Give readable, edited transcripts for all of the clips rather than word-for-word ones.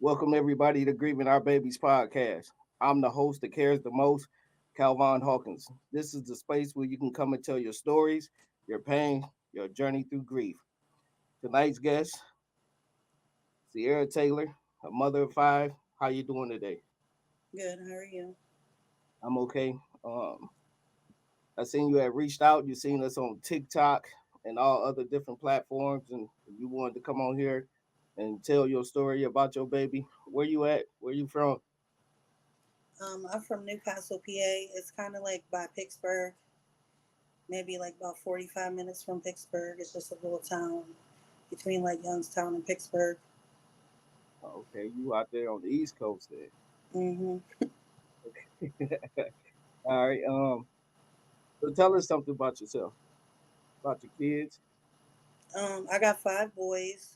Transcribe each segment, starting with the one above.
Welcome everybody to Grieving Our Babies podcast. I'm the host that cares the most, Calvin Hawkins. This is the space where you can come and tell your stories, your pain, your journey through grief. Tonight's guest, Ciara Taylor, a mother of five. How you doing today? Good. How are you? I'm okay. I seen you had reached out. You seen us on TikTok and all other different platforms, and you wanted to come on here and tell your story about your baby. Where you at? Where you from? I'm from Newcastle, PA. It's kind of like by Pittsburgh, maybe like about 45 minutes from Pittsburgh. It's just a little town between like Youngstown and Pittsburgh. Okay, you out there on the East Coast then. hmm All right. So tell us something about yourself, about your kids. I got five boys.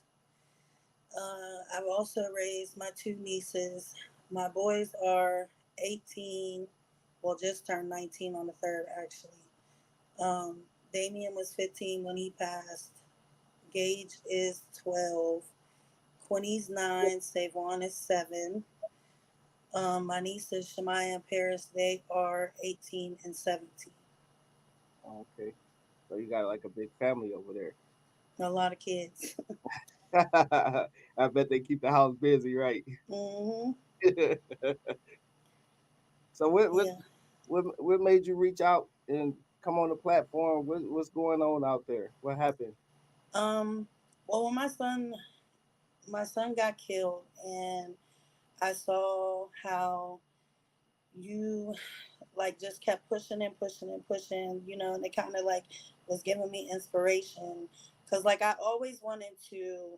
I've also raised my two nieces. My boys are 18, well, just turned 19 on the 3rd, actually. Damien was 15 when he passed. Gage is 12. Quinny's 9. Savon is 7. My nieces, Shemaya and Paris, they are 18 and 17. Okay, so you got like a big family over there. A lot of kids. I bet they keep the house busy, right? hmm So Yeah. what made you reach out and come on the platform? What's going on out there? What happened? Um. Well, when my son got killed, and I saw how you like just kept pushing and pushing and pushing, and it kind of like was giving me inspiration because like I always wanted to.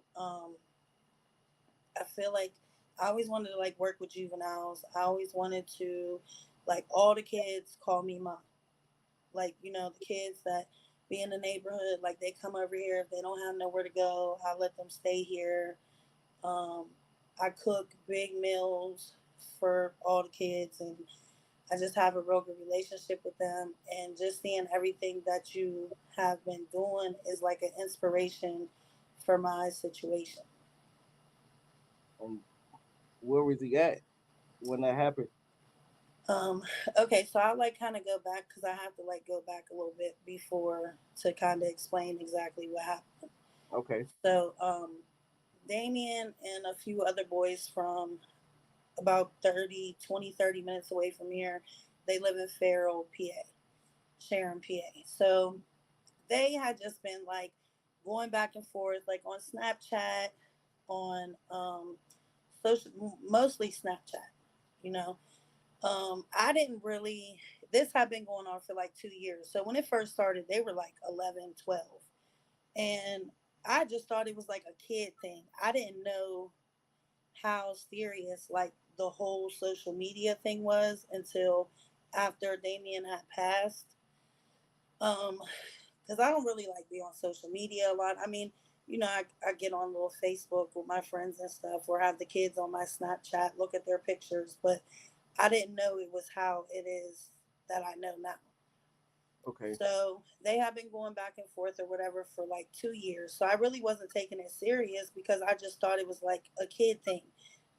I feel like I always wanted to like work with juveniles. I always wanted to like all the kids call me mom. Like, the kids that be in the neighborhood, like they come over here if they don't have nowhere to go, I let them stay here. Um, I cook big meals for all the kids and I just have a real good relationship with them and just seeing everything that you have been doing is like an inspiration for my situation. And where was he at when that happened? Um, okay, so I like kind of go back because I have to like go back a little bit before to kind of explain exactly what happened. Okay. So, Damien and a few other boys from about 30 minutes away from here, they live in Farrell, PA, Sharon, PA. So they had just been like going back and forth, like on Snapchat, on social, mostly Snapchat, you know. I didn't really, this had been going on for like 2 years. So when it first started, they were like 11, 12. And I just thought it was like a kid thing. I didn't know how serious like the whole social media thing was until after Damien had passed. Um, because I don't really like be on social media a lot. I mean, I get on little Facebook with my friends and stuff, or have the kids on my Snapchat, look at their pictures, but I didn't know it was how it is that I know now. Okay. So they have been going back and forth or whatever for like 2 years. So I really wasn't taking it serious because I just thought it was like a kid thing.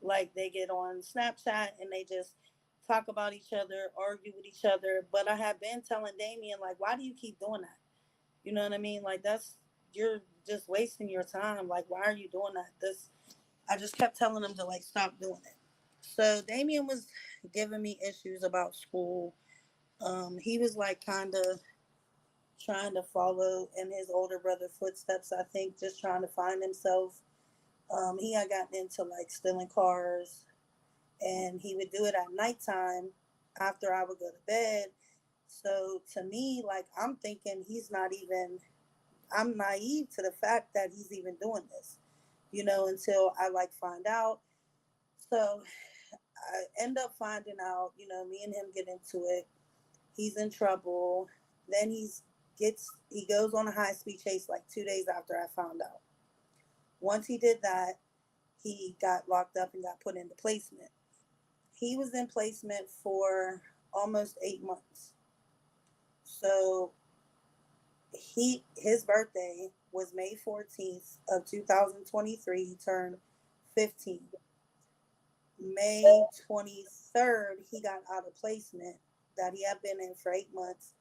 Like they get on Snapchat and they just talk about each other, argue with each other. But I have been telling Damien, like, why do you keep doing that? You know what I mean? Like you're just wasting your time. Like, why are you doing that? I just kept telling him to like stop doing it. So Damien was giving me issues about school. He was like kind of trying to follow in his older brother footsteps. I think just trying to find himself. He had gotten into like stealing cars, and he would do it at nighttime after I would go to bed. So to me, like I'm thinking he's not even. I'm naive to the fact that he's even doing this, until I like find out. So I end up finding out. Me and him get into it. He's in trouble. Then he goes on a high speed chase like 2 days after I found out. Once he did that, he got locked up and got put into placement. He was in placement for almost 8 months. So his birthday was May 14th of 2023. He turned 15. May 23rd, he got out of placement that he had been in for 8 months.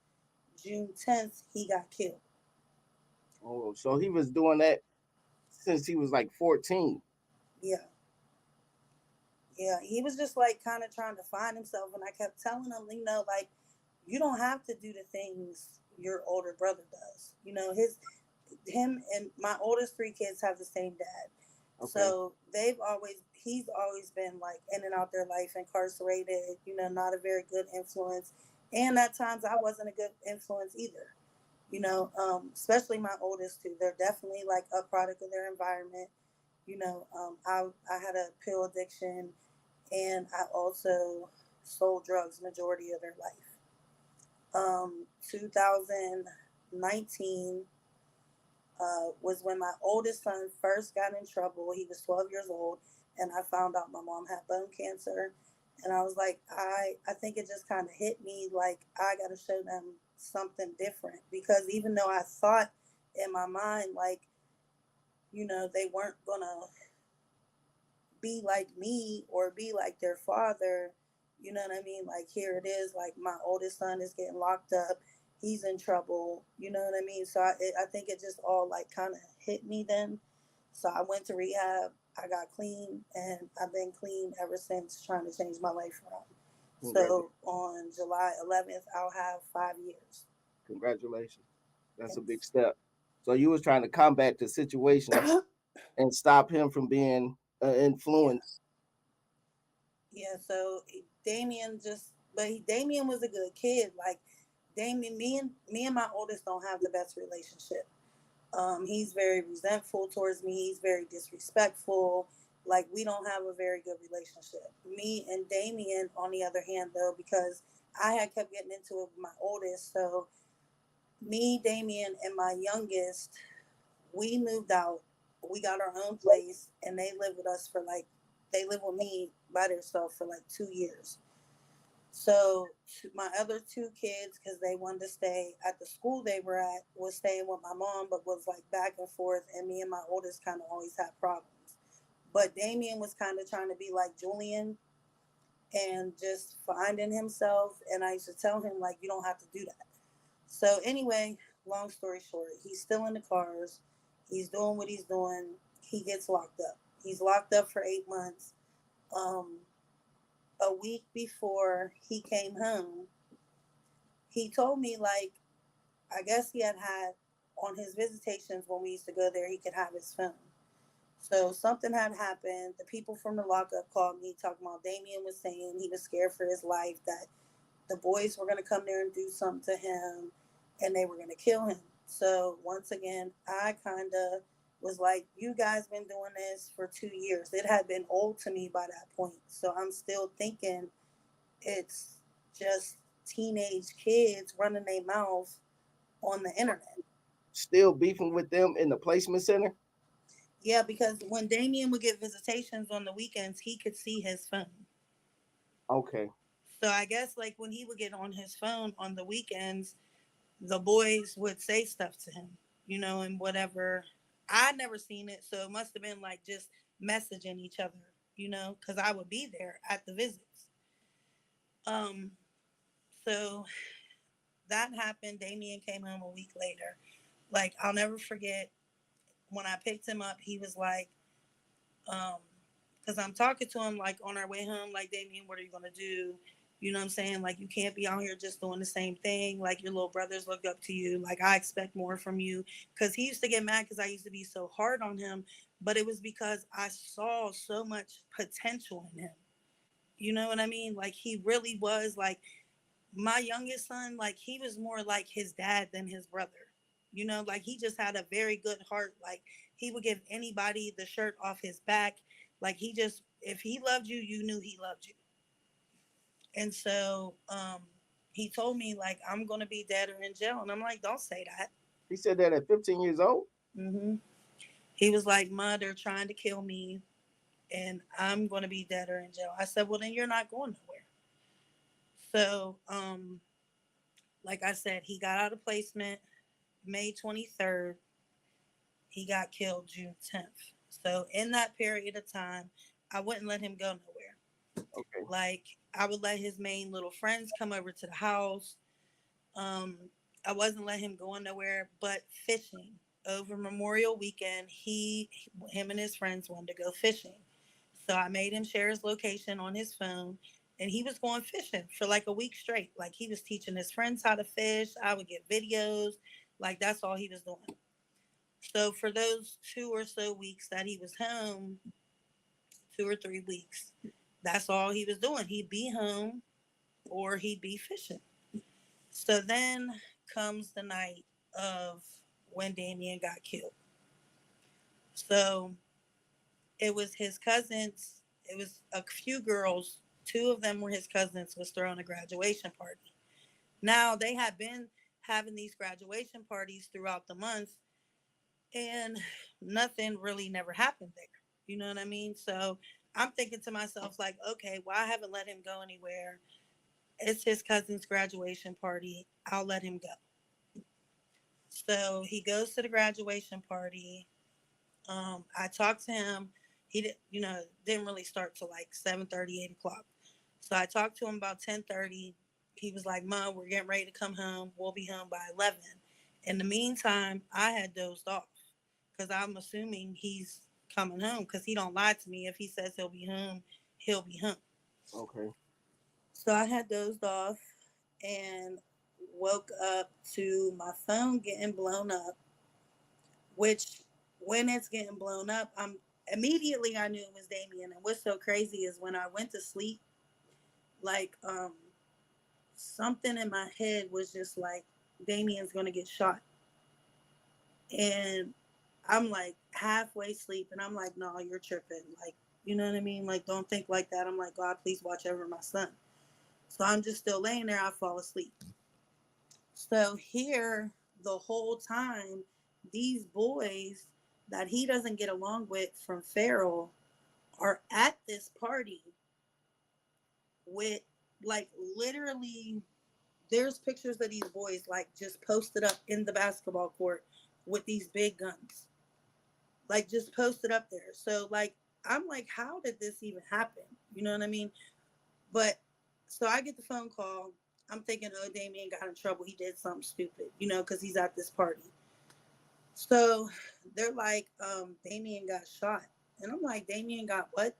June 10th, he got killed. Oh, so he was doing that since he was like 14. Yeah, yeah. He was just like kind of trying to find himself, and I kept telling him, like you don't have to do the things your older brother does. Him and my oldest three kids have the same dad. Okay. So he's always been like in and out their life, incarcerated, not a very good influence. And at times I wasn't a good influence either, especially my oldest two. They're definitely like a product of their environment. I had a pill addiction, and I also sold drugs majority of their life. 2019 was when my oldest son first got in trouble. He was 12 years old, and I found out my mom had bone cancer. And I was like, I think it just kind of hit me like I got to show them something different, because even though I thought in my mind, like, they weren't going to be like me or be like their father. You know what I mean? Like, here it is. Like, my oldest son is getting locked up. He's in trouble. You know what I mean? So I think it just all like kind of hit me then. So I went to rehab. I got clean, and I've been clean ever since, trying to change my life around. Congratulations. So on July 11th, I'll have 5 years. Congratulations. That's a big Thanks. step. So you was trying to combat the situation and stop him from being an Yeah. influence. Yeah, so Damien was a good kid. Like, Damien, me and my oldest don't have the best relationship. He's very resentful towards me. He's very disrespectful. Like, we don't have a very good relationship. Me and Damien, on the other hand, though, because I had kept getting into it with my oldest. So me, Damien, and my youngest, we moved out. We got our own place, and they live with me by themselves for like 2 years. So my other two kids, because they wanted to stay at the school they were at, was staying with my mom, but was like back and forth. And me and my oldest kind of always had problems. But Damien was kind of trying to be like Julian and just finding himself. And I used to tell him, like, you don't have to do that. So anyway, long story short, he's still in the cars. He's doing what he's doing. He gets locked up. He's locked up for 8 months. Um, a week before he came home, he told me, like, I guess he had on his visitations when we used to go there, he could have his phone. So something had happened. The people from the lockup called me talking about Damien was saying he was scared for his life, that the boys were going to come there and do something to him, and they were going to kill him. So once again, I kind of was like, you guys been doing this for 2 years. It had been old to me by that point. So I'm still thinking it's just teenage kids running their mouth on the internet. Still beefing with them in the placement center. Yeah, because when Damien would get visitations on the weekends, he could see his phone. Okay. So I guess like when he would get on his phone on the weekends, the boys would say stuff to him, and whatever. I never seen it, so it must have been like just messaging each other, because I would be there at the visits. Um, so that happened. Damien came home a week later. Like, I'll never forget when I picked him up. He was like, um, because I'm talking to him like on our way home, like, Damien, what are you gonna do? You know what I'm saying? Like, you can't be out here just doing the same thing. Like, your little brothers look up to you. Like, I expect more from you. Because he used to get mad because I used to be so hard on him, but it was because I saw so much potential in him. You know what I mean? Like, he really was like my youngest son. Like, he was more like his dad than his brother. Like, he just had a very good heart. Like, he would give anybody the shirt off his back. Like, he just, if he loved you, you knew he loved you. And so he told me, like, I'm going to be dead or in jail. And I'm like, don't say that. He said that at 15 years old. Hmm. He was like, Ma, they're trying to kill me, and I'm going to be dead or in jail. I said, well, then you're not going nowhere. So, like I said, he got out of placement May 23rd. He got killed June 10th. So in that period of time, I wouldn't let him go nowhere. Okay. Like I would let his main little friends come over to the house. Um, I wasn't letting him go nowhere but fishing. Over Memorial Weekend, him and his friends wanted to go fishing. So I made him share his location on his phone, and he was going fishing for like a week straight. Like he was teaching his friends how to fish. I would get videos. Like that's all he was doing. So for those 2 or so weeks that he was home, 2 or 3 weeks, that's all he was doing. He'd be home or he'd be fishing. So then comes the night of when Damien got killed. So it was his cousins. It was a few girls. Two of them were his cousins. Was throwing a graduation party. Now they had been having these graduation parties throughout the month, and nothing really never happened there. You know what I mean? So I'm thinking to myself, like, okay, well, I haven't let him go anywhere. It's his cousin's graduation party. I'll let him go. So he goes to the graduation party. I talked to him. He did, didn't really start till like 7:30, 8 o'clock. So I talked to him about 10:30. He was like, "Mom, we're getting ready to come home. We'll be home by 11." In the meantime, I had dozed off because I'm assuming he's coming home because he don't lie to me. If he says he'll be home, he'll be home. Okay. So I had dozed off and woke up to my phone getting blown up, which when it's getting blown up, I'm immediately I knew it was Damien. And what's so crazy is when I went to sleep, like something in my head was just like Damien's gonna get shot. And I'm like halfway asleep and I'm like, no, you're tripping. Like, you know what I mean? Like, don't think like that. I'm like, God, please watch over my son. So I'm just still laying there, I fall asleep. So here the whole time, these boys that he doesn't get along with from Farrell are at this party with like literally there's pictures of these boys like just posted up in the basketball court with these big guns. Like just posted up there. So like I'm like, how did this even happen? You know what I mean? But so I get the phone call. I'm thinking, oh, Damien got in trouble. He did something stupid, because he's at this party. So they're like, Damien got shot. And I'm like, Damien got what?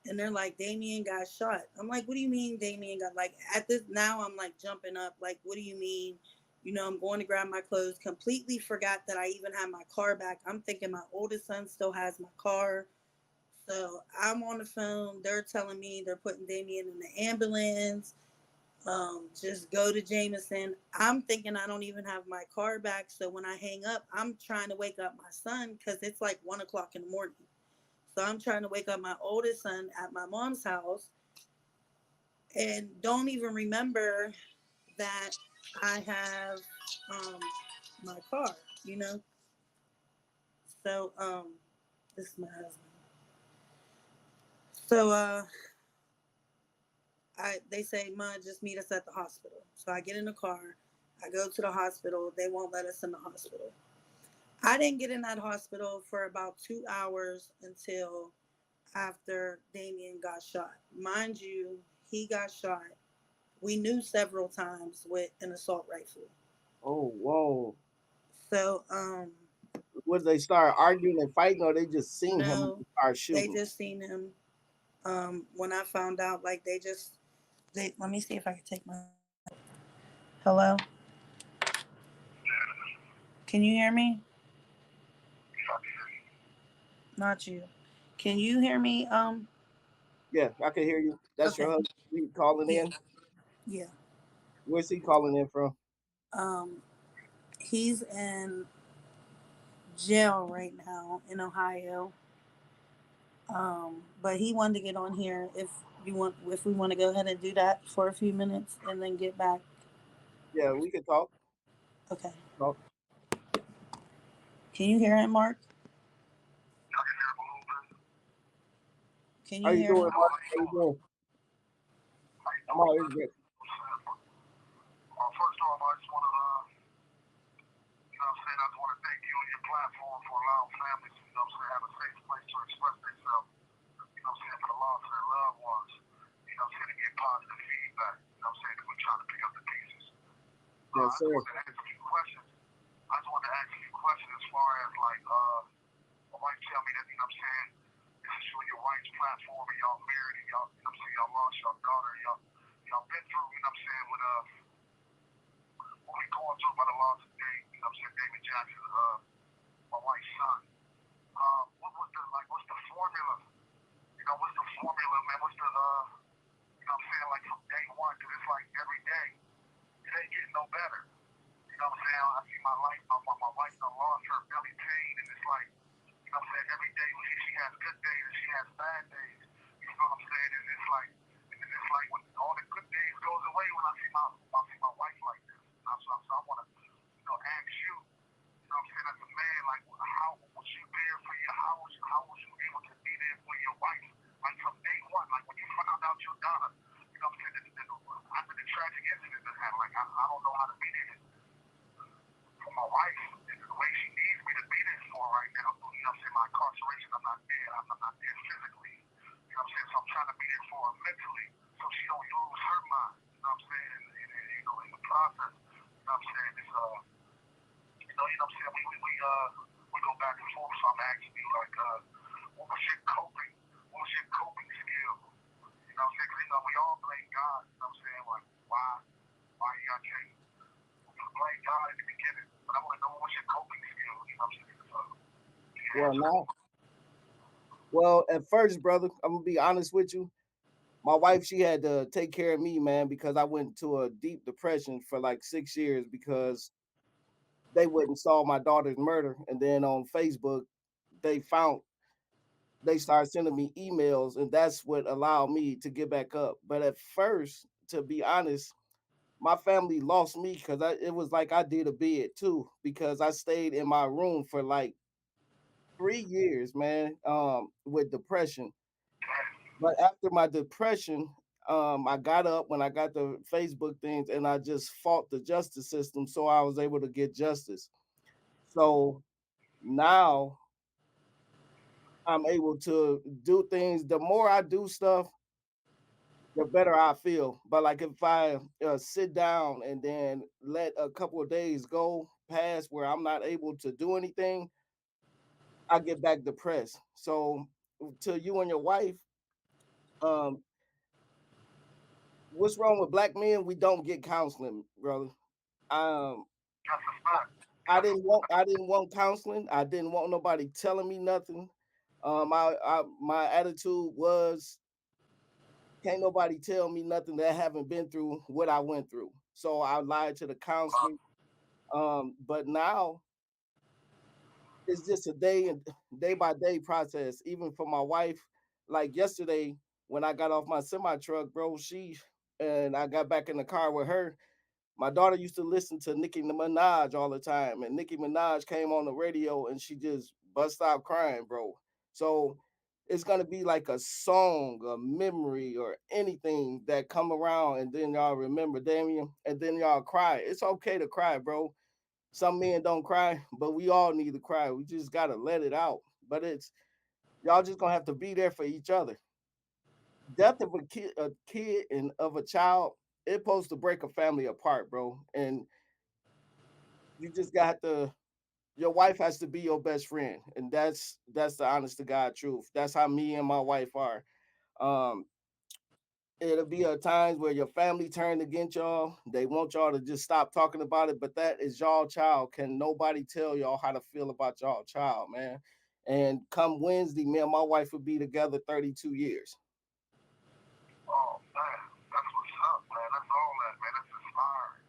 And they're like, Damien got shot. I'm like, what do you mean Damien got, like, at this, now I'm like jumping up. Like, what do you mean? I'm going to grab my clothes. Completely forgot that I even had my car back. I'm thinking my oldest son still has my car. So I'm on the phone. They're telling me they're putting Damien in the ambulance. Just go to Jameson. I'm thinking I don't even have my car back. So when I hang up, I'm trying to wake up my son because it's like 1 o'clock in the morning. So I'm trying to wake up my oldest son at my mom's house and don't even remember that I have um, my car, you know? So this is my husband. So they say, Ma, just meet us at the hospital. So I get in the car. I go to the hospital. They won't let us in the hospital. I didn't get in that hospital for about 2 hours until after Damien got shot. Mind you, he got shot. We knew several times with an assault rifle. Oh, whoa. So, Would they start arguing and fighting, or they just seen him no, and start they shooting? just seen him. When I found out, like they let me see if I can take my. Hello, can you hear me? Not you. Can you hear me? Yeah, I can hear you. That's your Okay. husband. He calling Yeah. in. Yeah. Where's he calling in from? Um, he's in jail right now in Ohio. But he wanted to get on here if we want to go ahead and do that for a few minutes and then get back. Yeah, we can talk. Okay. Talk. Can you hear him, Mark? Can How you you hear doing, him? Mark? How you doing? I'm all right. First off, I just want to, I just want to thank you and your platform for allowing families, have a safe place to express themselves, for the loss of their loved ones. know what I'm saying, to get positive feedback. You know what I'm saying? We're trying to pick up the pieces. I Yes, just sir. wanted to ask you questions. I just wanted to ask you questions as far as like, my wife tell me that, you know what I'm saying, this is you and your wife's platform and y'all married and y'all, you know what I'm saying, y'all lost your daughter, y'all been through, you know what I'm saying, with what we going through by the loss of you know what I'm saying, Damien Jackson, my wife's son. What was the like what's the formula? You know, what's the formula, man? What's the you know what I'm saying, like from day one, because it's like every day, it ain't getting no better. You know what I'm saying? I see my life, my wife done lost her belly pain, and it's like, you know what I'm saying, every day she has good days and she has bad days. You know what I'm saying? And then it's like when all the good days goes away when I see my wife like this. So I wanna, you know, ask you, you know what I'm saying, as a man, like how was you there for you? How was you able to be there for your wife? Like from day one, like when you found out your daughter, you know what I'm saying, after the tragic incident that happened, like I don't know how to be there for my wife and the way she needs me to be there for her right now. You know what I'm saying? My incarceration, I'm not there. I'm not there physically. You know what I'm saying? So I'm trying to be there for her mentally so she don't lose her mind. You know what I'm saying? And you know, in the process, you know what I'm saying? It's you know what I'm saying? We go back and forth. So I'm asking you like, what was your coping skill? You know what I'm saying? Because you know we all blame God. You know what I'm saying? Like why you got to blame God in the beginning? But I want to know what's your coping skill. You know what I'm saying? So you Well, answer that. now, well, at first, brother, I'm gonna be honest with you. My wife, she had to take care of me, man, because I went to a deep depression for like 6 years because they wouldn't solve my daughter's murder. And then on Facebook, they found they started sending me emails, and that's what allowed me to get back up. But at first, to be honest, my family lost me because it was like I did a bid too, because I stayed in my room for like 3 years, man, with depression. But after my depression, I got up when I got the Facebook things and I just fought the justice system. So I was able to get justice. So now I'm able to do things. The more I do stuff, the better I feel. But like if I sit down and then let a couple of days go past where I'm not able to do anything, I get back depressed. So to you and your wife, um, what's wrong with black men? We don't get counseling, brother. Um, That's a fact. That's a I didn't want counseling. I didn't want nobody telling me nothing. My attitude was can't nobody tell me nothing that haven't been through what I went through. So I lied to the counselor. But now it's just a day by day process. Even for my wife, like yesterday when I got off my semi truck, bro, and I got back in the car with her. My daughter used to listen to Nicki Minaj all the time, and Nicki Minaj came on the radio and she just bust out crying, bro. So it's gonna be like a song, a memory, or anything that come around, and then y'all remember Damien, and then y'all cry. It's okay to cry, bro. Some men don't cry, but we all need to cry. We just gotta let it out. But it's y'all just gonna have to be there for each other. Death of a kid and of a child, it's supposed to break a family apart, bro. And you just got to your wife has to be your best friend. And that's the honest to God truth. That's how me and my wife are. Um, it'll be a times where your family turned against y'all. They want y'all to just stop talking about it, but that is y'all child. Can nobody tell y'all how to feel about y'all child, man? And come Wednesday, me and my wife will be together 32 years. Oh man, that's what's up, man. That's all that, man. That's inspiring.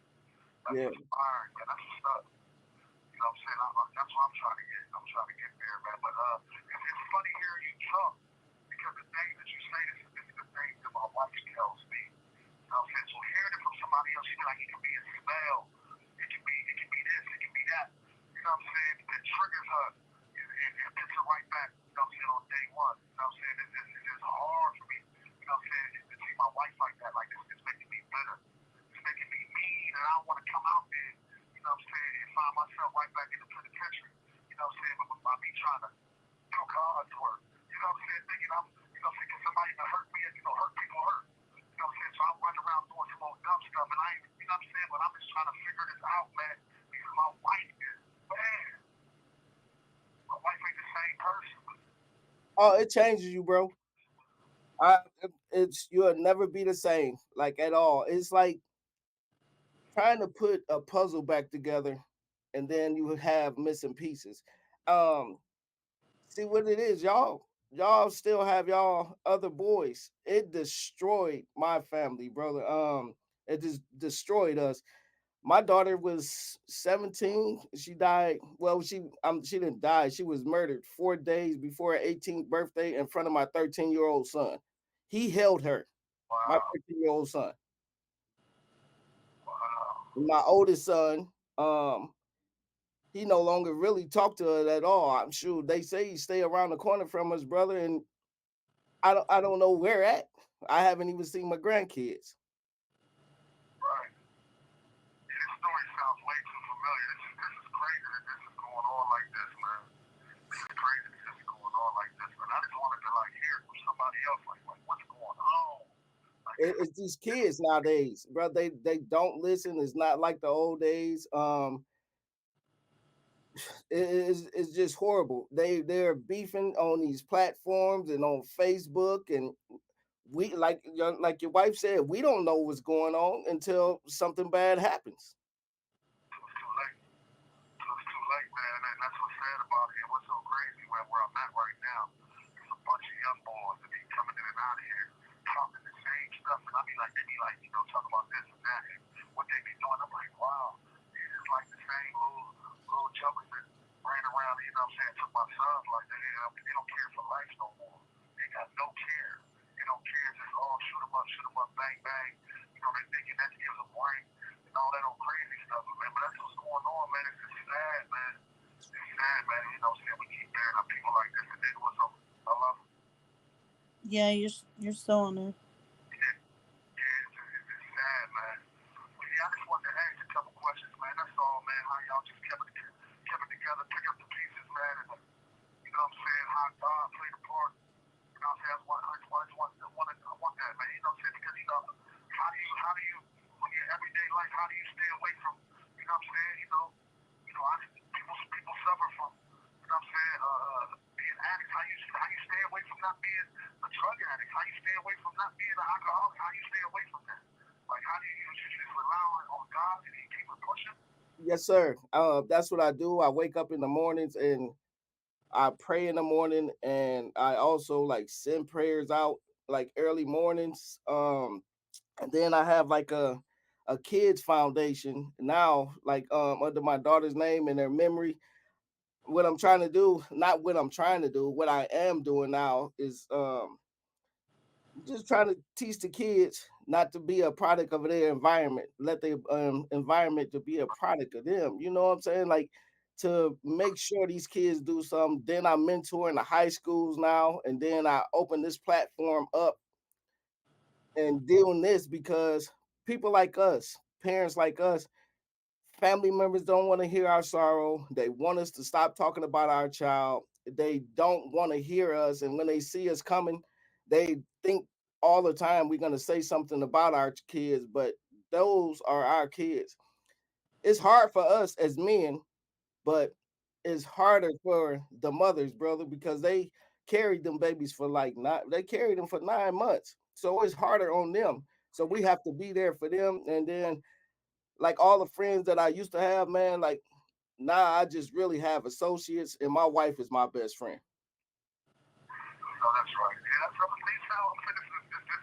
That's Yeah. inspiring, man. That's what's up. You know what I'm saying? That's what I'm trying to get. I'm trying to get there, man. But it's funny hearing you talk because the things that you say, this is the things that my wife tells me. You know what I'm saying? So hearing it from somebody else, she be like, it can be a smell. It can be this. It can be that. You know what I'm saying? It triggers her and puts her right back. You know what I'm saying? On day one. You know what I'm saying? It's just hard for me. You know what I'm saying? To see my wife like that, like this, it's making me bitter. It's making me mean, and I don't want to come out there. You know what I'm saying? And find myself right back in the penitentiary. You know what I'm saying? But by me trying to do God's work. You know what I'm saying? Thinking I'm, you know what I'm saying? 'Cause somebody that hurt me, and you know, hurt people hurt. Oh, it changes you, bro. I, it's you'll never be the same, like at all. It's like trying to put a puzzle back together, and then you have missing pieces. Um, See what it is, y'all still have y'all other boys. It destroyed my family, brother. It just destroyed us. My daughter was 17. She died. Well, she didn't die. She was murdered 4 days before her 18th birthday in front of my 13-year-old son. He held her, my Wow, 13-year-old son. wow. My oldest son, he no longer really talked to her at all. I'm sure they say he stay around the corner from us, brother, and I don't know where at. I haven't even seen my grandkids. Right. Yeah, this story sounds way too familiar. This is crazy that this is going on like this, man. This is crazy that this is going on like this, man. I just wanted to like hear from somebody else, like what's going on? Like, It's these kids nowadays, bro. They don't listen. It's not like the old days. It's just horrible. They're beefing on these platforms and on Facebook, and we like your wife said, we don't know what's going on until something bad happens. it's too late. It's too late, man. And that's what's sad about it. And what's so crazy, man, where I'm at right now, there's a bunch of young boys that be coming in and out of here talking the same stuff. And I be like, they be like, talking about this and that and what they be doing. I'm like, wow, these is like the same little jumpers that ran around, took my sons like that. They don't care for life no more. They got no care. They don't care. It's just all shoot 'em up, bang, bang. They thinking that gives them rank and all that old crazy stuff, man. But that's what's going on, man. It's just sad, man. It's sad, man. We keep bearing up people like this and they doing something. I love them. Yeah, you're still on there. Yeah, yeah, it's sad, man. But yeah, I just wanted to ask a couple questions, man. That's all, man. How y'all just kept it together, pick up the pieces, man, and how God played a part. I want that, man. Because how do you, when you're everyday life, how do you stay away from, people suffer from, being addicts. How you stay away from not being a drug addict? How you stay away from not being an alcoholic? How you stay away from that? Like, how do you just rely on God and you keep it pushing? Yes, sir. That's what I do. I wake up in the mornings and I pray in the morning, and I also like send prayers out like early mornings. And then I have like a kids foundation now, like under my daughter's name and their memory. What I'm trying to do, not what I'm trying to do, what I am doing now is just trying to teach the kids not to be a product of their environment. Let their environment to be a product of them. You know what I'm saying? Like to make sure these kids do something. Then I mentor in the high schools now, and then I open this platform up and doing this because people like us, parents like us, family members don't want to hear our sorrow. They want us to stop talking about our child. They don't want to hear us. And when they see us coming, they think all the time we're going to say something about our kids, but those are our kids. It's hard for us as men, but it's harder for the mothers, brother, because they carried them babies for they carried them for 9 months. So it's harder on them. So we have to be there for them. And then like all the friends that I used to have, man, like now I just really have associates, and my wife is my best friend. No, that's right. Yeah, that's something they sound. I'm saying this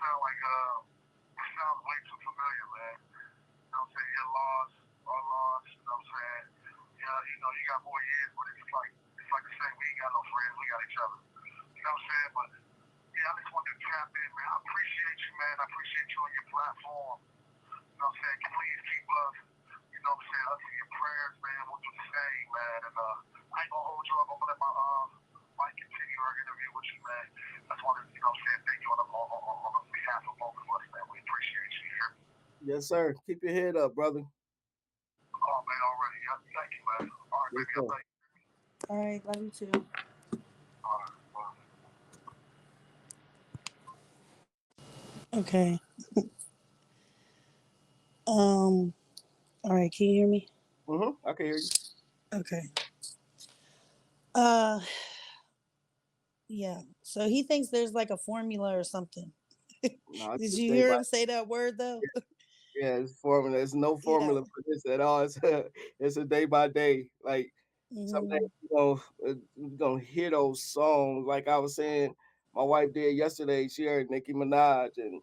sound like it sounds way too familiar, man. Your laws, our laws. Yeah, you got more years, but it's like the same. We ain't got no friends. We got each other. But yeah, I just wanted to tap in, man. I appreciate you, man. I appreciate you on your platform. Please keep us. Us in your prayers, man. We'll do the same, man. And I ain't gonna hold you up. I'm gonna let my mic continue our interview with you, man. I just wanted to, thank you on behalf of both of us, man. We appreciate you. You hear me? Yes, sir. Keep your head up, brother. Oh man, already. Yeah, thank you, man. All right, Yes, baby. I sir. thank you. All right, love you too. All right, bye. Okay. Um. All right. Can you hear me? I can hear you. Okay. Uh. Yeah. So he thinks there's like a formula or something. No, it's Did just you day hear by him say that word though? yeah, it's formula. There's no Yeah. formula for this at all. It's a day by day. Like some days Hmm. you gonna hear those songs. Like I was saying, my wife did yesterday. She heard Nicki Minaj and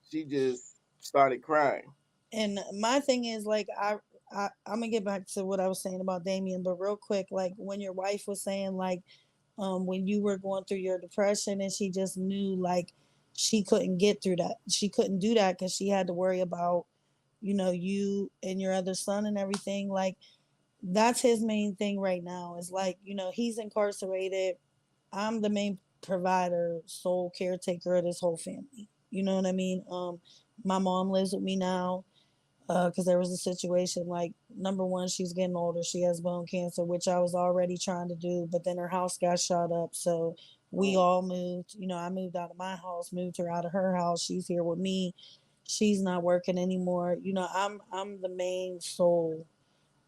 she just started crying. And my thing is like I'm gonna get back to what I was saying about Damien, but real quick, like when your wife was saying like when you were going through your depression and she just knew like she couldn't get through that. She couldn't do that because she had to worry about, you and your other son and everything. Like that's his main thing right now is like, he's incarcerated. I'm the main provider, sole caretaker of this whole family. You know what I mean? My mom lives with me now because there was a situation like number one, she's getting older. She has bone cancer, which I was already trying to do, but then her house got shot up. So we Mm. all moved. I moved out of my house, moved her out of her house. She's here with me. She's not working anymore. I'm the main soul.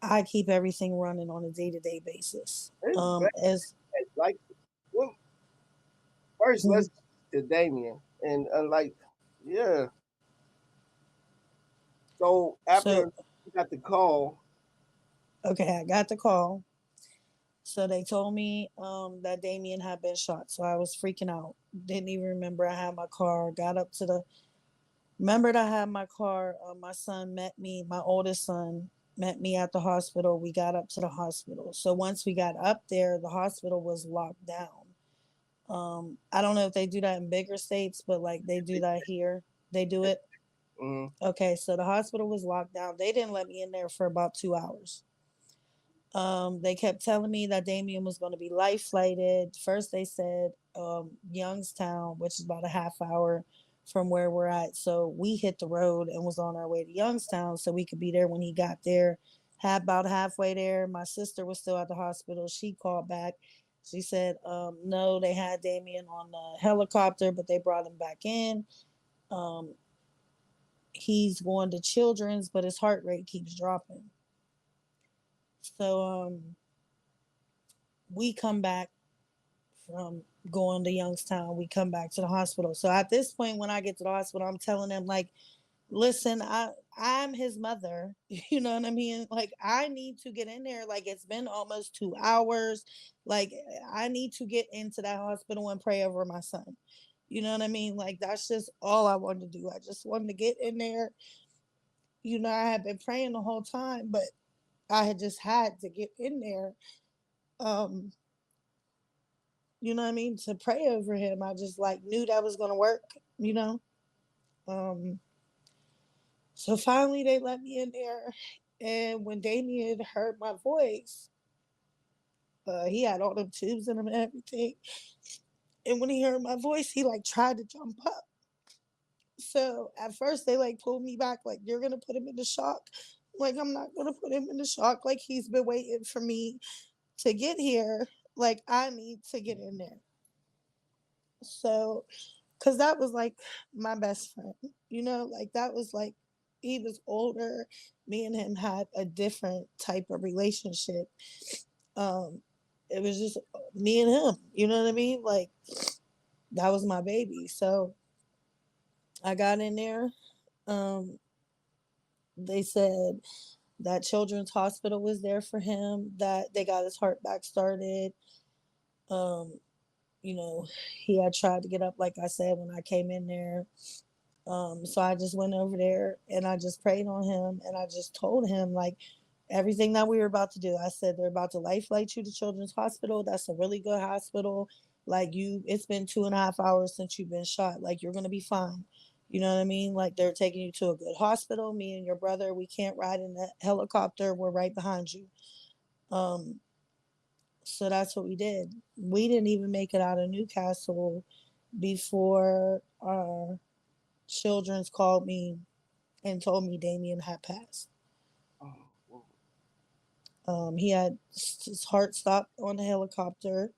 I keep everything running on a day to day basis. It's bad. As Like well, first let's get to Damien and like yeah. So after so you got the call, okay, I got the call. So they told me that Damien had been shot. So I was freaking out. Didn't even remember I had my car. Got up to the. Remembered I had my car. My son met me. My oldest son met me at the hospital. We got up to the hospital. So once we got up there, the hospital was locked down. I don't know if they do that in bigger states, but like they do that here. They do it. mm, Okay, so the hospital was locked down. They didn't let me in there for about 2 hours. They kept telling me that Damien was going to be life flighted. First, they said Youngstown, which is about a half hour from where we're at. So we hit the road and was on our way to Youngstown so we could be there when he got there. Had about halfway there. My sister was still at the hospital. She called back. She said, no, they had Damien on the helicopter, but they brought him back in. Um, he's going to Children's, but his heart rate keeps dropping. So we come back from going to Youngstown. We come back to the hospital. So at this point, when I get to the hospital, I'm telling them like, listen, I'm his mother. You know what I mean? Like I need to get in there. Like it's been almost 2 hours. Like I need to get into that hospital and pray over my son. You know what I mean? Like that's just all I wanted to do. I just wanted to get in there. I had been praying the whole time, but I had just had to get in there. Um, you know what I mean, to pray over him. I just like knew that was gonna work. Um so finally they let me in there, and when Damien heard my voice, he had all them tubes in him and everything. And when he heard my voice, he like tried to jump up. So at first they like pulled me back, like you're gonna put him into shock. Like I'm not gonna put him into shock. Like he's been waiting for me to get here. Like I need to get in there. So because that was like my best friend, like that was like he was older. Me and him had a different type of relationship. um it was just me and him, you know what I mean, like that was my baby. So I got in there. um they said that Children's Hospital was there for him, that they got his heart back started. um you know, he had tried to get up, like I said, when I came in there. So I just went over there and I just prayed on him, and I just told him like everything that we were about to do. I said they're about to life flight you to Children's Hospital. That's a really good hospital. Like it's been 2.5 hours since you've been shot. Like you're gonna be fine. You know what I mean? Like they're taking you to a good hospital. Me and your brother, we can't ride in the helicopter. We're right behind you. Um, so that's what we did. We didn't even make it out of Newcastle before our Children's called me and told me Damien had passed. oh, well, He had his heart stopped on the helicopter,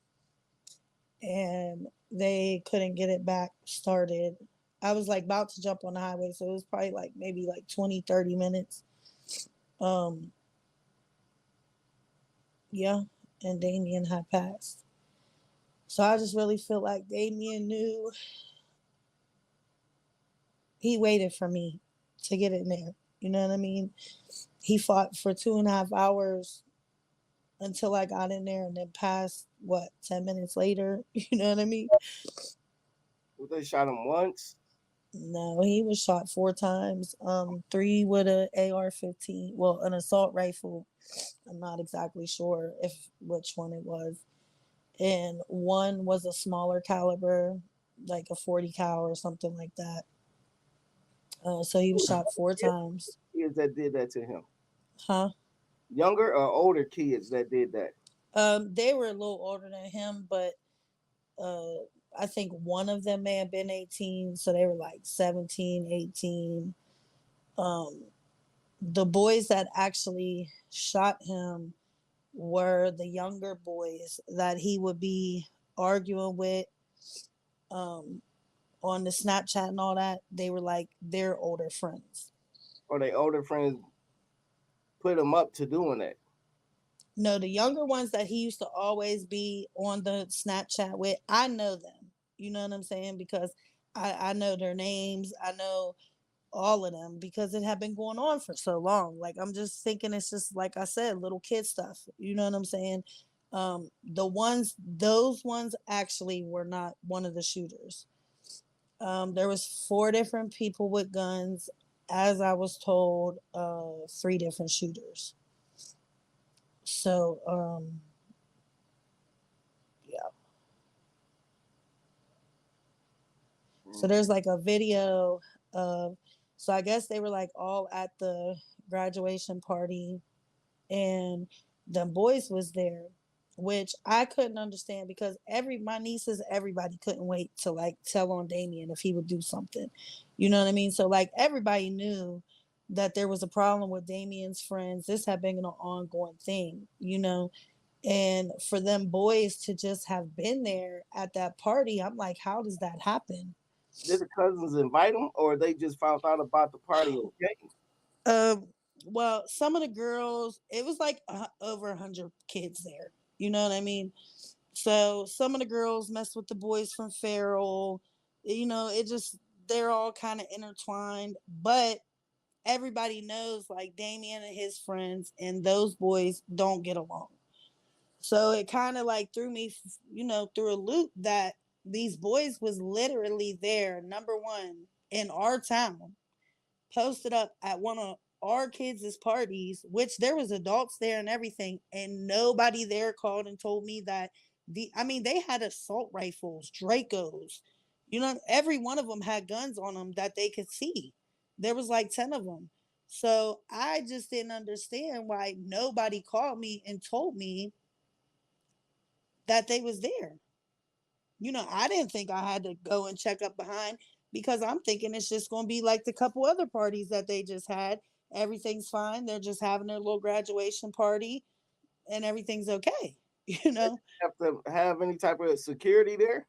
and they couldn't get it back started. I was like about to jump on the highway, so it was probably like maybe like 20, 30 minutes. Um, yeah, and Damien had passed. So I just really feel like Damien knew he waited for me to get in there. You know what I mean? He fought for 2.5 hours until I got in there and then passed, what, 10 minutes later? You know what I mean? Well, they shot him once. No, he was shot 4 times. Three with a AR-15, well, an assault rifle. I'm not exactly sure if which one it was. And one was a smaller caliber, like a 40 cal or something like that. So he was shot 4 times. Kids that did that to him. Huh? Younger or older kids that did that. They were a little older than him, but uh, I think one of them may have been 18, so they were like 17, 18. Um, the boys that actually shot him were the younger boys that he would be arguing with um, on the Snapchat and all that. They were like their older friends. Or their older friends put them up to doing that. No, the younger ones that he used to always be on the Snapchat with, I know them. You know what I'm saying? Because I know their names. I know all of them because it had been going on for so long. Like I'm just thinking it's just like I said, little kid stuff. You know what I'm saying? Those ones actually were not one of the shooters. There was 4 different people with guns, as I was told, 3 different shooters. So yeah. So Mm. there's like a video of, so I guess they were like all at the graduation party and the boys was there, which I couldn't understand because my nieces, everybody couldn't wait to like tell on Damien if he would do something. You know what I mean? So like everybody knew that there was a problem with Damien's friends. This had been an ongoing thing, you know. And for them boys to just have been there at that party, I'm like, how does that happen? Did the cousins invite them, or they just found out about the party? Okay. Um, well, some of the girls, it was like over 100 kids there. You know what I mean? So some of the girls mess with the boys from Farrell. You know, it just they're all kind of intertwined, but everybody knows like Damien and his friends and those boys don't get along. So it kind of like threw me, you know, through a loop that these boys was literally there, number one, in our town, posted up at one of our kids' parties, which there was adults there and everything, and nobody there called and told me that they had assault rifles, Dracos. You know, every one of them had guns on them that they could see. There was like 10 of them. So I just didn't understand why nobody called me and told me that they was there. You know, I didn't think I had to go and check up behind because I'm thinking it's just going to be like the couple other parties that they just had. Everything's fine. They're just having their little graduation party and everything's okay. You know? Have to have any type of security there.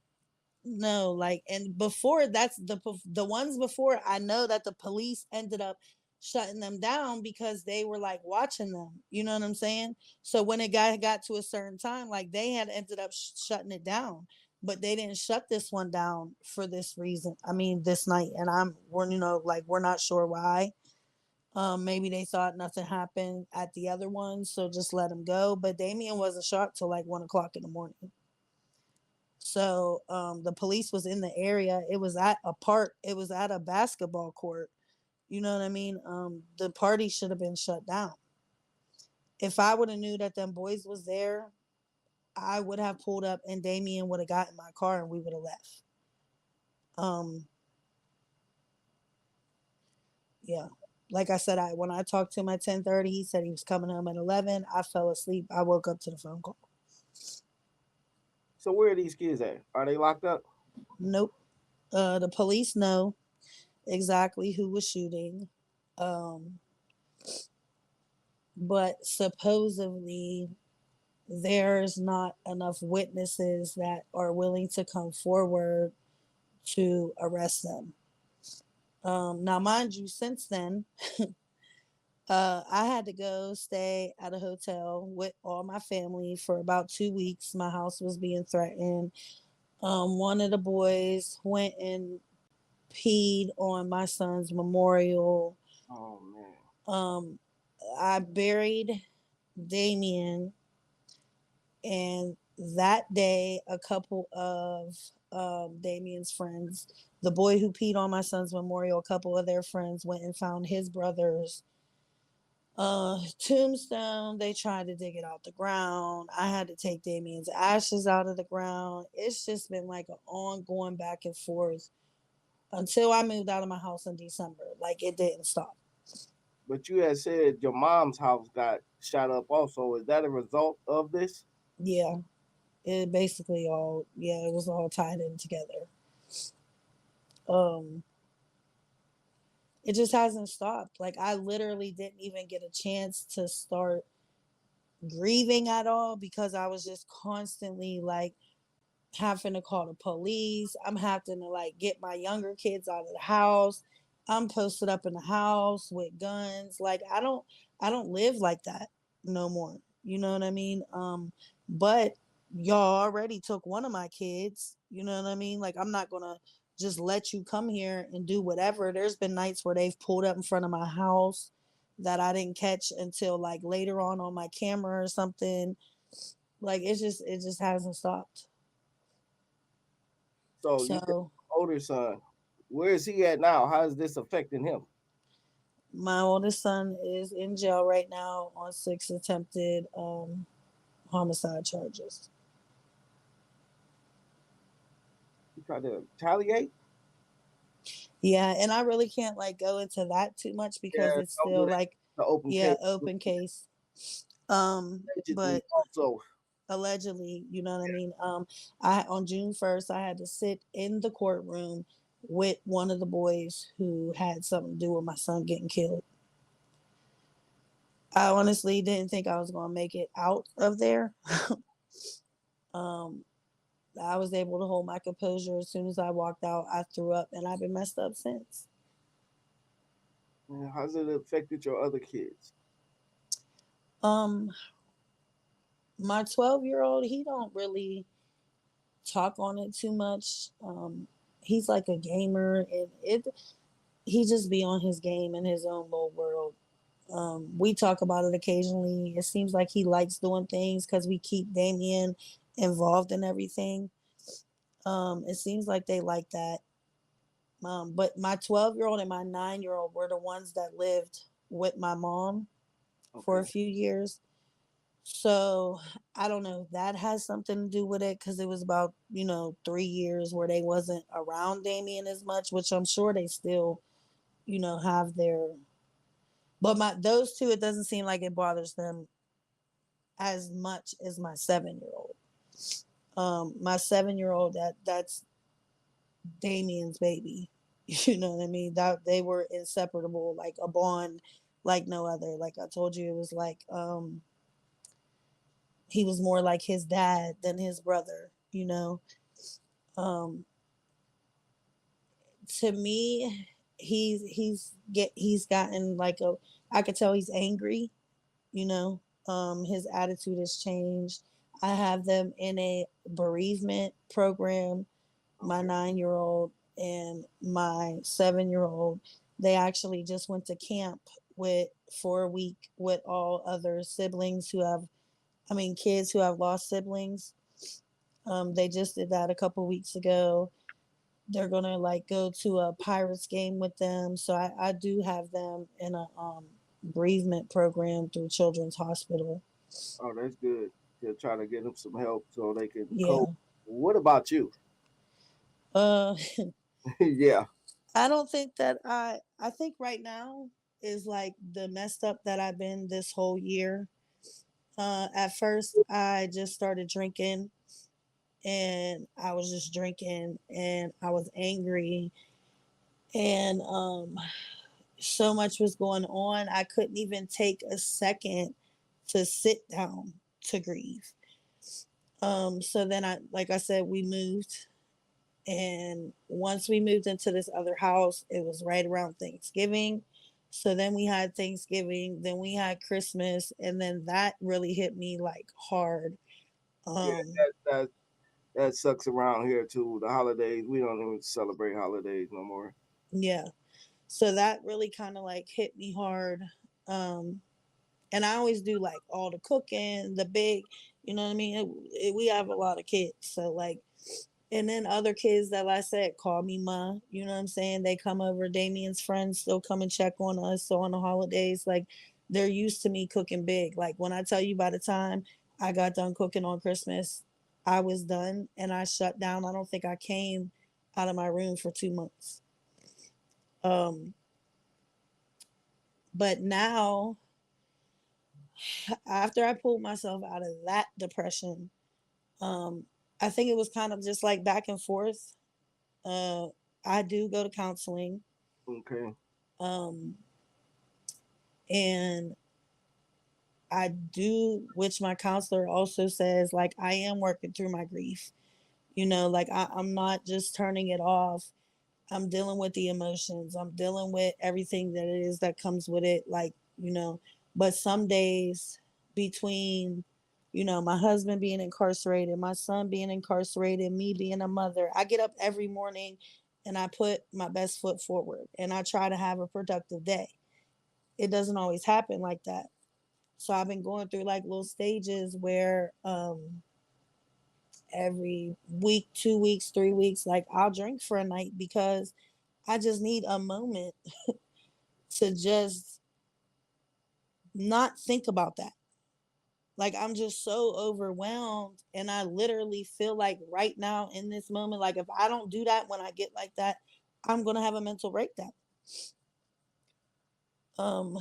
No, like, and before that's the ones before, I know that the police ended up shutting them down because they were like watching them. You know what I'm saying? So when it got to a certain time, like they had ended up shutting it down, but they didn't shut this one down for this reason. I mean, this night, and we're, you know, like we're not sure why. Maybe they thought nothing happened at the other one, so just let him go. But Damien wasn't shot till like 1 o'clock in the morning. So the police was in the area. It was at a park. It was at a basketball court. You know what I mean? The party should have been shut down. If I would have knew that them boys was there, I would have pulled up and Damien would have got in my car and we would have left. Um, yeah. Like I said, when I talked to him at 10:30, he said he was coming home at 11. I fell asleep. I woke up to the phone call. So where are these kids at? Are they locked up? Nope. The police know exactly who was shooting. Um, but supposedly there's not enough witnesses that are willing to come forward to arrest them. Now, mind you, since then, I had to go stay at a hotel with all my family for about 2 weeks. My house was being threatened. One of the boys went and peed on my son's memorial. Oh man. Um, I buried Damien, and that day, a couple of Damien's friends, the boy who peed on my son's memorial, a couple of their friends went and found his brother's tombstone. They tried to dig it out the ground. I had to take Damien's ashes out of the ground. It's just been like an ongoing back and forth until I moved out of my house in December. Like it didn't stop. But you had said your mom's house got shot up also. Is that a result of this? Yeah, it basically all, yeah, it was all tied in together. Um, it just hasn't stopped. Like I literally didn't even get a chance to start grieving at all because I was just constantly like having to call the police. I'm having to like get my younger kids out of the house. I'm posted up in the house with guns. Like I don't live like that no more. You know what I mean? But y'all already took one of my kids. You know what I mean? Like I'm not gonna just let you come here and do whatever. There's been nights where they've pulled up in front of my house that I didn't catch until like later on my camera or something. Like it just hasn't stopped. So you got So an older son. Where is he at now? How is this affecting him? my oldest son is in jail right now on 6 attempted homicide charges. He tried to retaliate? Yeah, and I really can't like go into that too much because Yeah, it's don't do still that. like, The open yeah, case. open case. Allegedly But also. allegedly, you know what I mean. I on June 1st, I had to sit in the courtroom with one of the boys who had something to do with my son getting killed. I honestly didn't think I was going to make it out of there. um, I was able to hold my composure. As soon as I walked out, I threw up, and I've been messed up since. Yeah, how's it affected your other kids? Um, my 12-year-old, he don't really talk on it too much. He's like a gamer, and it he just be on his game in his own little world. We talk about it occasionally. It seems like he likes doing things because we keep Damien involved in everything. It seems like they like that. But my 12-year-old and my 9-year old were the ones that lived with my mom for a Okay. few years. So I don't know if that has something to do with it because it was about 3 years where they wasn't around Damien as much, which I'm sure they still have their. But my those two, it doesn't seem like it bothers them as much as my 7-year old. My 7-year old, that's Damien's baby. You know what I mean? That they were inseparable, like a bond like no other. Like I told you, it was like he was more like his dad than his brother, you know. Um to me, he's gotten like a I could tell he's angry, you know. His attitude has changed. I have them in a bereavement program. My Okay. 9-year old and my 7-year old, they actually just went to camp with for a week with all other siblings who have, I mean, kids who have lost siblings. They just did that a couple weeks ago. They're gonna like go to a Pirates game with them. So I do have them in a bereavement program through Children's Hospital. Oh, that's good. To try to get them some help so they can cope. Yeah. What about you? Uh, Yeah. I don't think that I think right now is like the messed up that I've been this whole year. At first, I just started drinking, and I was just drinking, and I was angry, and so much was going on. I couldn't even take a second to sit down to grieve. So then like I said, we moved. And once we moved into this other house, it was right around Thanksgiving. So then we had Thanksgiving, then we had Christmas, and then that really hit me like hard. Yeah, Um, that sucks around here too. The holidays, we don't even celebrate holidays no more. yeah. So that really kind of like hit me hard. Um, and I always do like all the cooking, the big, you know what I mean? We have a lot of kids. So like, and then other kids that I said call me ma, you know what I'm saying? They come over, Damien's friends still come and check on us. So on the holidays, like they're used to me cooking big. Like when I tell you by the time I got done cooking on Christmas, I was done and I shut down. I don't think I came out of my room for 2 months. Um, but now after I pulled myself out of that depression, um, I think it was kind of just like back and forth. Uh, I do go to counseling, Okay. um, and I do, which my counselor also says, like I am working through my grief. You know, like I'm not just turning it off. I'm dealing with the emotions. I'm dealing with everything that it is that comes with it. Like, you know, but some days between, you know, my husband being incarcerated, my son being incarcerated, me being a mother, I get up every morning and I put my best foot forward and I try to have a productive day. It doesn't always happen like that. So I've been going through like little stages where every week, 2 weeks, 3 weeks, like I'll drink for a night because I just need a moment to just not think about that. Like I'm just so overwhelmed and I literally feel like right now in this moment, like if I don't do that when I get like that, I'm gonna have a mental breakdown. Um,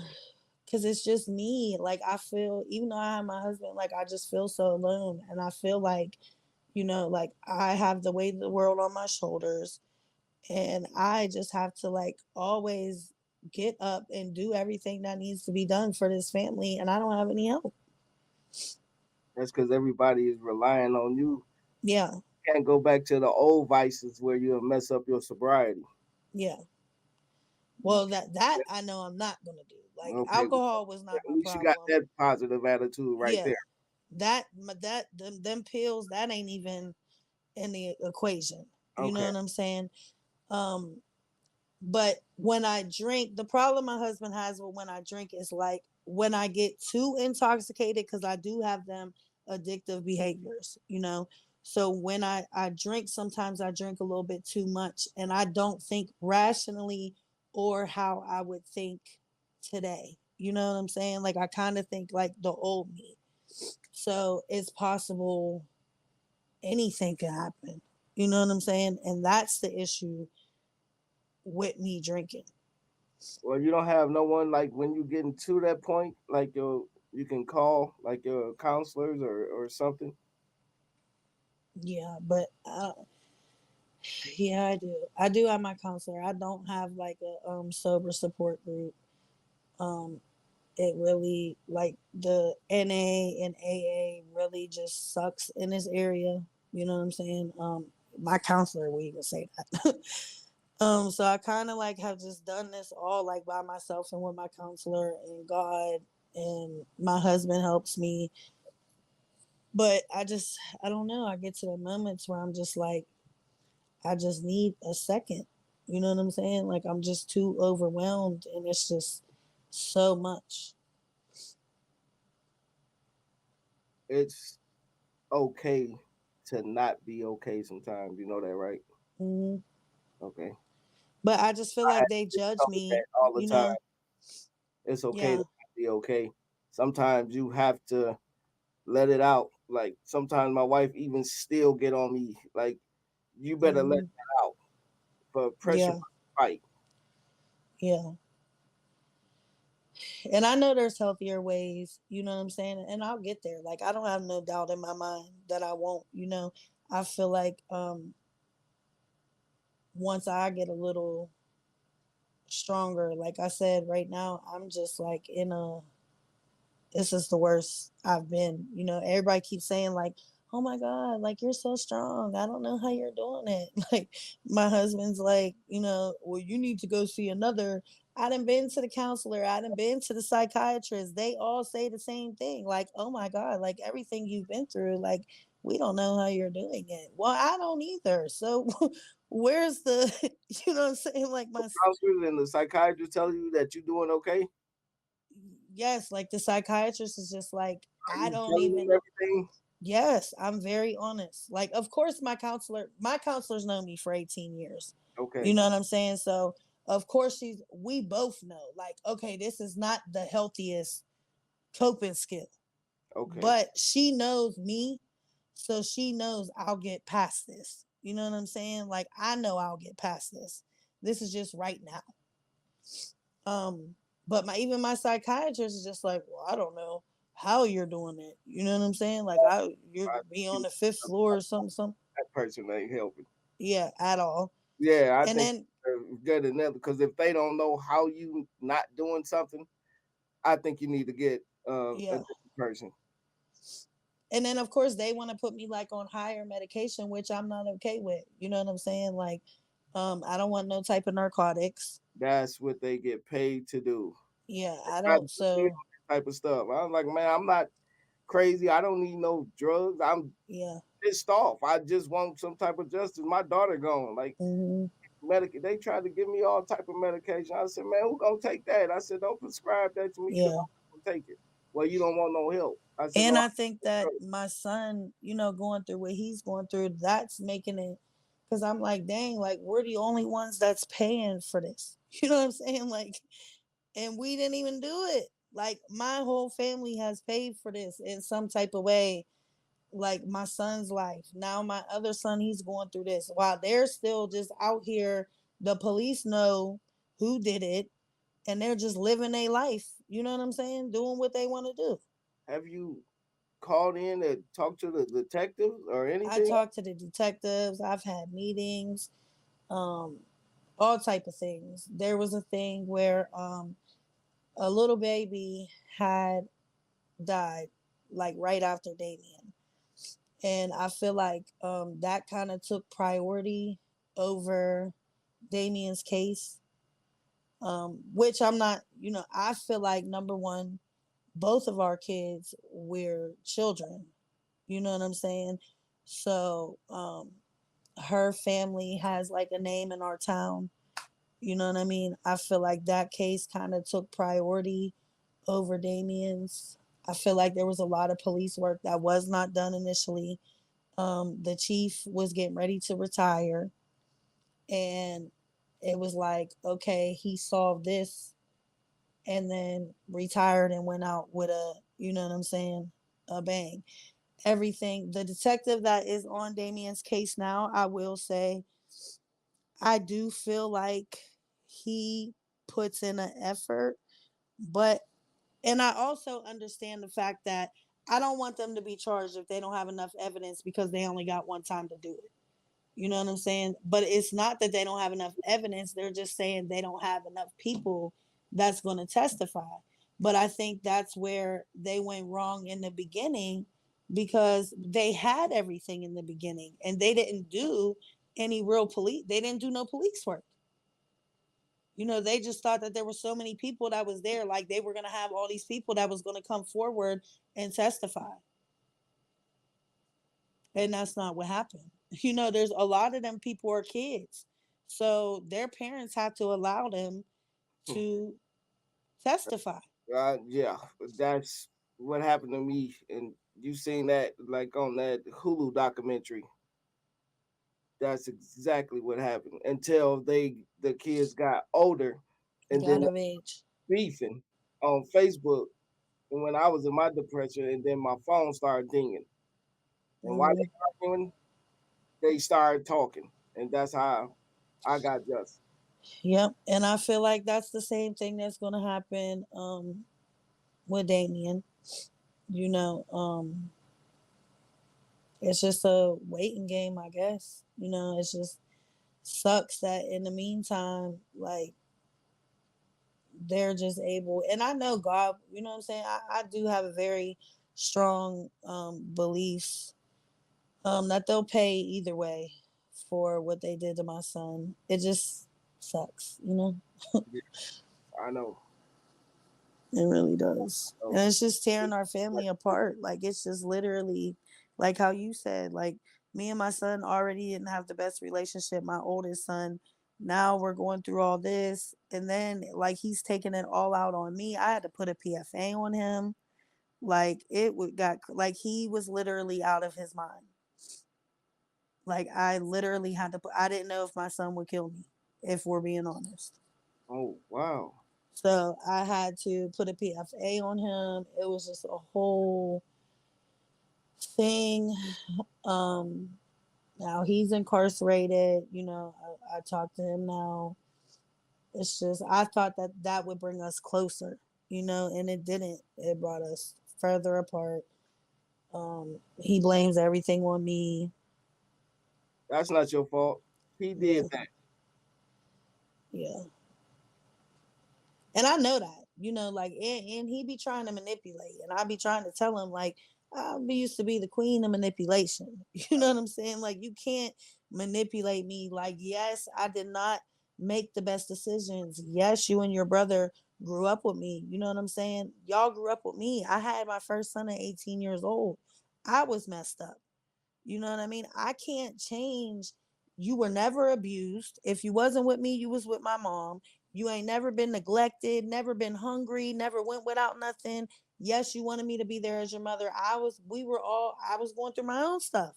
because it's just me. Like I feel, even though I have my husband, like I just feel so alone, and I feel like, you know, like I have the weight of the world on my shoulders, and I just have to like always get up and do everything that needs to be done for this family, and I don't have any help. That's because everybody is relying on you. Yeah, Can't go back to the old vices where you'll mess up your sobriety. yeah. You Well, that I know I'm not gonna do. Like okay? alcohol was At not my least you got problem. that positive attitude right Yeah, there. them pills that ain't even in the equation. You know Okay. what I'm saying? Um, but when I drink, the problem my husband has with when I drink is like when I get too intoxicated, because I do have them addictive behaviors, you know. So when I drink, sometimes I drink a little bit too much and I don't think rationally or how I would think today. You know what I'm saying? Like I kind of think like the old me. So it's possible anything can happen. You know what I'm saying? And that's the issue with me drinking. Well, you don't have no one like when you getting to that point, like you can call like your counselors or something. Yeah, but yeah, I do. I do have my counselor. I don't have like a sober support group. Um, it really like the NA and AA really just sucks in this area. You know what I'm saying? My counselor would even say that. So I kind of like have just done this all like by myself and with my counselor and God, and my husband helps me. But I don't know. I get to the moments where I'm just like, I just need a second. You know what I'm saying? Like I'm just too overwhelmed and it's just so much. It's okay to not be okay sometimes. You know that, right? Hmm. Okay. But I just feel I like have they been judge told that me, all the you time. know? It's okay to Yeah. not be okay. Sometimes you have to let it out. Like sometimes my wife even still get on me. Like you better let Hmm. that out for pressure Yeah. fight. Yeah. And I know there's healthier ways, you know what I'm saying? And I'll get there. Like I don't have no doubt in my mind that I won't, you know. I feel like once I get a little stronger, like I said, right now I'm just like in a this is the worst I've been. You know, everybody keeps saying like, "Oh my god, like you're so strong. I don't know how you're doing it." Like my husband's like, you know, well, you need to go see another. I done been to the counselor. I done been to the psychiatrist. They all say the same thing. Like, oh my God, like everything you've been through, like, we don't know how you're doing it. Well, I don't either. So where's the, you know what I'm saying? Like Counselors and the psychiatrist tell you that you're doing okay. yes, like the psychiatrist is just like, Are I you don't telling them even, everything? yes, I'm very honest. Like, of course, my counselor's known me for 18 years. You Okay. know what I'm saying? So, of course, we both know, like, okay, this is not the healthiest coping skill, Okay. but she knows me. So she knows I'll get past this. You know what I'm saying? Like, I know I'll get past this. This is just right now. Um, but even my psychiatrist is just like, well, I don't know how you're doing it. You know what I'm saying? Like you're I be on think the fifth floor or something. that person ain't helping. Yeah, at all. Yeah, I And think then they're good enough because if they don't know how you not doing something, I think you need to get a yeah. different person. And then of course they want to put me like on higher medication, which I'm not okay with. You know what I'm saying? Like, I don't want no type of narcotics. That's what they get paid to do. Yeah, I Not don't. to put me on So that type of stuff. I was like, man, I'm not crazy. I don't need no drugs. I'm yeah. pissed off. I just want some type of justice. My daughter gone. Like Hmm. they tried to give me all type of medication. I said, man, who gonna take that? I said, don't prescribe that to me because Yeah. I'm gonna take it. Well, you don't want no help. I said, no, And I I think that don't. my son, going through what he's going through, that's making it, because I'm like, dang, like we're the only ones that's paying for this. You know what I'm saying? Like, and we didn't even do it. Like my whole family has paid for this in some type of way. Like my son's life. Now my other son, he's going through this. While they're still just out here, the police know who did it, and they're just living their life. You know what I'm saying? Doing what they want to do. Have you called in and talked to the detectives or I anything? talked to the detectives. I've had meetings, um, all type of things. There was a thing where a little baby had died, like right after Damien, and I feel like that kind of took priority over Damien's case. Which I'm not. I feel like number one, both of our kids were children. You know what I'm saying? So her family has like a name in our town. You know what I mean? I feel like that case kind of took priority over Damien's. I feel like there was a lot of police work that was not done initially. The chief was getting ready to retire, and it was like, okay, he solved this and then retired and went out with a, you know what I'm saying, a bang. Everything, the detective that is on Damien's case now, I will say, I do feel like he puts in an effort, but and I also understand the fact that I don't want them to be charged if they don't have enough evidence because they only got one time to do it. You know what I'm saying? But it's not that they don't have enough evidence, they're just saying they don't have enough people that's going to testify. But I think that's where they went wrong in the beginning, because they had everything in the beginning and they didn't do any real police, they didn't do no police work. They just thought that there were so many people that was there, like they were going to have all these people that was going to come forward and testify. And that's not what happened. There's a lot of them people are kids. So their parents have to allow them to testify. Yeah, that's what happened to me. And you seen that like on that Hulu documentary. That's exactly what happened until the kids got older, and then Got of age. beefing on Facebook. And when I was in my depression, and then my phone started dinging, and while Hmm. they arguing, they started talking, and that's how I got justice. Yep. And I feel like that's the same thing that's going to happen with Damien. You know, it's just a waiting game, I guess. It's just sucks that in the meantime, like they're just able, and I know God, you know what I'm saying? I do have a very strong belief that they'll pay either way for what they did to my son. It just sucks. Yeah, I know. It really does. So, And it's just tearing our family apart. Like it's just literally like how you said, like me and my son already didn't have the best relationship, my oldest son. Now we're going through all this and then like he's taking it all out on me. I had to put a PFA on him. Like it would got like he was literally out of his mind. Like I literally had to put I didn't know if my son would kill me, if we're being honest. oh wow. So I had to put a PFA on him. It was just a whole thing. Um, Now he's incarcerated. You know, I talked to him now. It's just I thought that that would bring us closer, you know, and it didn't. It brought us further apart. He blames everything on me. That's not your fault. He did Yeah, that. yeah. And I know that, you know, like, and he be trying to manipulate, and I be trying to tell him, like, I used to be the queen of manipulation. You know what I'm saying? Like, you can't manipulate me. Like, yes, I did not make the best decisions. Yes, you and your brother grew up with me. You know what I'm saying? Y'all grew up with me. I had my first son at 18 years old. I was messed up. You know what I mean? I can't change. You were never abused. If you wasn't with me, you was with my mom. You ain't never been neglected, never been hungry, never went without nothing. Yes, you wanted me to be there as your mother. I was going through my own stuff.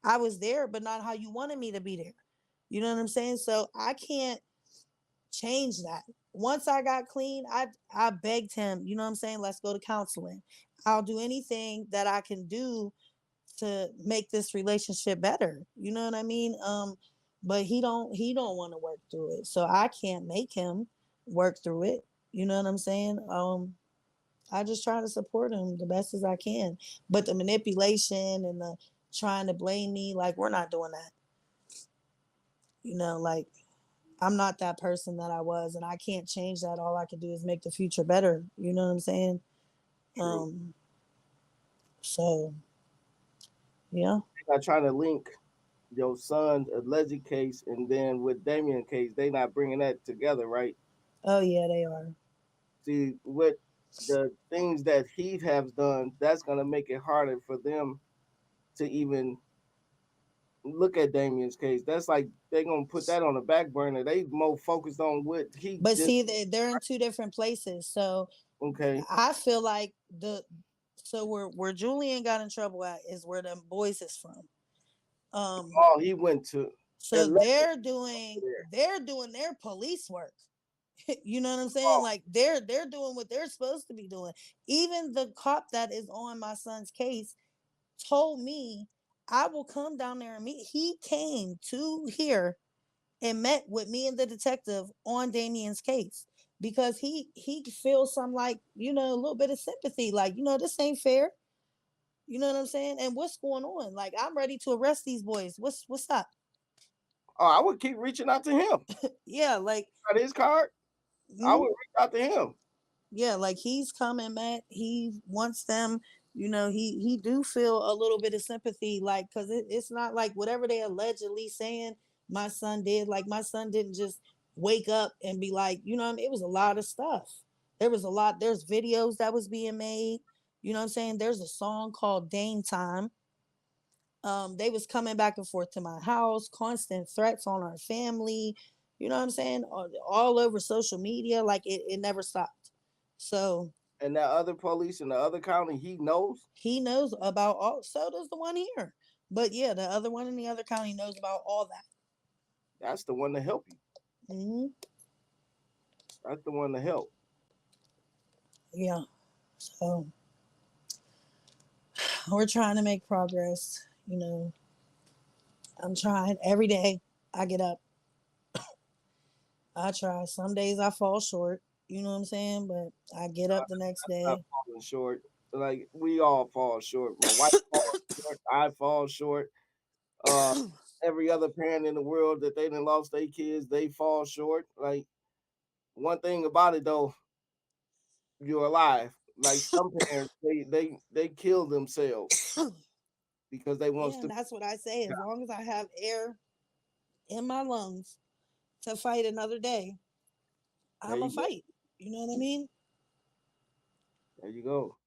I was there, but not how you wanted me to be there. You know what I'm saying? So I can't change that. Once I got clean, I begged him, you know what I'm saying? Let's go to counseling. I'll do anything that I can do to make this relationship better. You know what I mean? But he don't want to work through it. So I can't make him work through it. You know what I'm saying? I just try to support him the best as I can. But the manipulation and the trying to blame me, like we're not doing that. You know, like I'm not that person that I was and I can't change that. All I can do is make the future better. You know what I'm saying? True. Um so yeah. They're not trying to link your son's alleged case and then with Damien case, they not bringing that together, right? Oh yeah, they are. See, what the things that he has done, that's gonna make it harder for them to even look at Damien's case. That's like they're gonna put that on the back burner. They more focused on what he But did. see, they're in two different places. So Okay. I feel like where Julian got in trouble at is where them boys is from. Um, Oh, he went to so Atlanta there. they're doing their police work. You know what I'm saying? Oh, Like they're doing what they're supposed to be doing. Even the cop that is on my son's case told me I will come down there and meet. He came to here and met with me and the detective on Damien's case because he feels some like a little bit of sympathy, like this ain't fair. You know what I'm saying? And what's going on? Like I'm ready to arrest these boys. What's up? oh, I would keep reaching out to him. Yeah, like Got his card. I would mm, reach out to him. yeah, like he's coming, Matt. He wants them. He do feel a little bit of sympathy, like because it's not like whatever they allegedly saying my son did. Like my son didn't just wake up and be like, what I mean? It was a lot of stuff. There was a lot. There's videos that was being made. You know what I'm saying? There's a song called Dame Time. They was coming back and forth to my house, constant threats on our family. You know what I'm saying? All over social media, like it never stopped. So And that other police in the other county, he knows. he knows about all. So does the one here. But yeah, the other one in the other county knows about all that. That's the one to help you. Hmm. That's the one to help. Yeah. So we're trying to make progress. I'm trying every day. I get up. I try. Some days I fall short. You know what I'm saying? But I get up the next Not day. falling short. Like we all fall short. My wife falls short. I fall short. Uh, every other parent in the world that they done lost their kids, they fall short. Like one thing about it though, you're alive. Like some parents, they kill themselves because they want Yeah, to. and that's what I say. As long as I have air in my lungs to fight another day, There I'm a you go. fight. You know what I mean? There you go.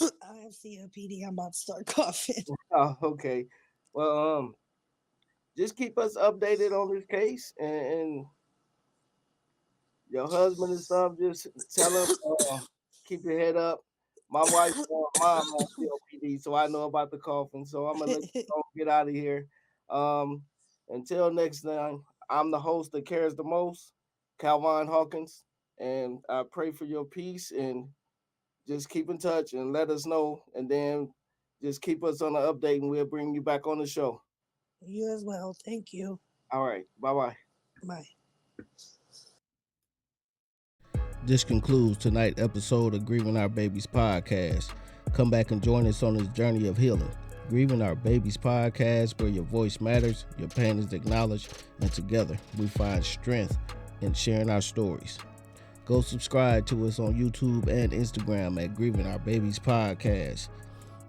I have COPD. I'm about to start coughing. Oh, okay. Well, just keep us updated on this case, and your husband and stuff. Just tell him, keep your head up. My wife, mom has COPD, so I know about the coughing. So I'm gonna let you go get out of here. Um, until next time, I'm the host that cares the most, Calvin Hawkins, and I pray for your peace and just keep in touch and let us know, and then just keep us on the update, and we'll bring you back on the show. You as well. Thank you. All right, bye bye. Bye. This concludes tonight's episode of Grieving Our Babies podcast. Come back and join us on this journey of healing. Grieving Our Babies podcast, where your voice matters, your pain is acknowledged, and together we find strength in sharing our stories. Go subscribe to us on YouTube and Instagram at Grieving Our Babies podcast.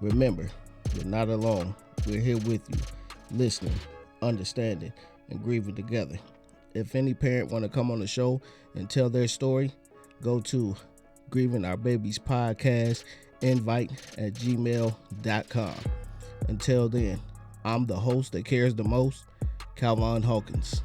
Remember, you're not alone. We're here with you, listening, understanding, and grieving together. If any parent want to come on the show and tell their story, go to Grieving Our Babies podcast invite at gmail.com. Until then, I'm the host that cares the most, Calvin Hawkins.